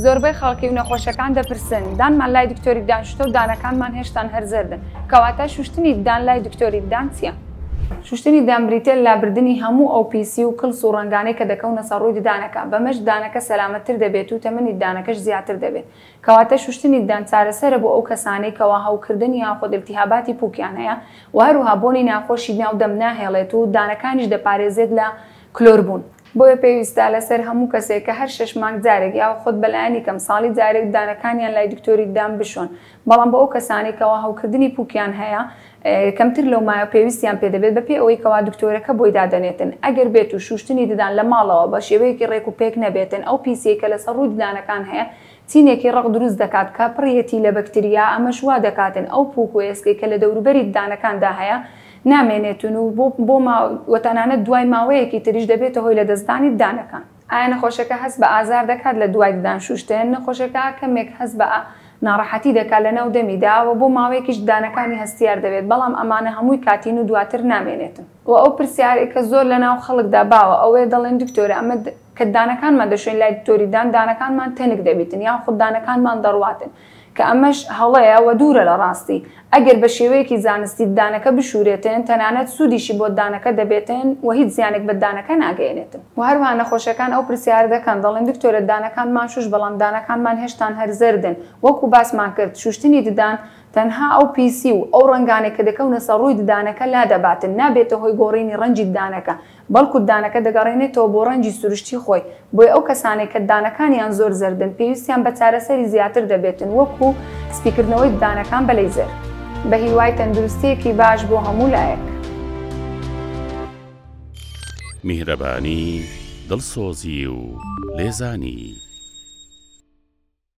زۆربەی خەڵکی و نەخۆشەکان دەپرسن دانمان لای دکتۆری دانشتۆ و دانەکانمان هێشتان هەرزەردن. کەواتە شوشتنی دان لای دکتۆری دان چییە؟ شوشتنی دان بریتێ لە بردننی هەموو ئەو پیسی و کلس و ڕنگانەی کە دەکەونە سەر ڕووی ددانەکە. بەمەش دانەکە سەلامەتتر دەبێت و تەمەنی دانەکەش زیاتر دەبێت. کەواتە شوشتنی دان چارەسەرە بۆ ئەو کەسانەی کەوا هەوکردنی یاخۆ ئیلتیهاباتی پووکیان هەیە و هەروها بۆنی ناخۆشی ناودەم ناهێڵێت و دانەکانیش دەپارێزێت لە کلۆربوون. بۆیە پێویستە لەسەر هەموو کەسێک کە هەر 6 مانگ جارێک یا خۆت بەلایانی کەم ساڵی جارێک دانەکانیان لای دکتۆری دان بشۆن. بەڵام بۆ ئەو کەسانی کەوا هەوکردنی پووکیان هەیە کەمتر لەو مایە پێویستیان پێ دەبێت بەپێ ئەوەی کەوا دکتۆرەکە بۆی دادەنێتن. ئەگەر بێت و شوشتنی ددان لە ماڵەوە بە شێوەیەکی ڕێک و پێک نەبێتن ئەو پیسێکە لەسەر ڕووی ددانەکان هەیە چینێکی ڕق دروست دەکات کە پڕیەتی لە بەکتریا ئەمەش وا دەکاتن ئەو پووک و ئێسکەی کە لە دەوروبەری ددانەکاندا هەیە نامێنێتون و بۆ وەتەنانەت دوای ماوەیەکی تریش دەبێتە هۆی لە دەستدانی ددانەکان. ئایا نەخۆشەکە هەست بە ئازار دەکات لە دوای ددان شوشتن؟ نەخۆشەکە کەمێک هەست بە ناڕەحەتی دەکات لە ناو دەمیدا و بۆ ماوەیەکیش ددانەکانی هەستیار دەبێت، بەڵام ئەمانە هەمووی کاتین و دواتر نامێنێتن. و ئەو پرسیارێک کە زۆر لە ناو خەڵکدا باوە ئەوەیە دەڵێن دکتۆرە ئەمە کە ددانەکانمان دەشوێن لای دکتۆری دان دانەکانمان تەنک دەبیتن یان خود دانەکانمان دەڕواتن کە ئەمەش هەڵەیە و دوورە لە ڕاستی. ئەگەر بە شێوەیەکی زانستی ددانەکە بشورێتن تەنانەت سوودیشی بۆ ددانەکە دەبێتن و هیچ زیانێک بە ددانەکە ناگەێنێتن. و هەروها نەخۆشەکان ئەو پرسیار دەکەن دەڵێن دکتۆرە ددانەکانمان شوش بەڵام ددانەکانمان هێشتان هەرزەردن. وەکو باسمان کرد شوشتنی ددان تەنها ئەو پیسی و ئەو ڕنگانێک کە دەکەونە سەر ڕووی ددانەکە لا دەباتن، نابێتە هۆی گۆڕینی ڕەنجی ددانەکە، بەڵکو ددانەکە دەگەڕێنێتەوە بۆ ڕەنجی سروشتی خۆی. بۆیە ئەو کەسانێک کە ددانەکانیان زۆر زەردن پێویستیان بە چارەسەری زیاتر دەبێتن وەکو سپیکردنەوەی ددانەکان بە لەیزەر. بە هیوای تەندروستیەکی باش بۆ هەموو لایەک. میهرەبانی، دڵسۆزی و لێزانی.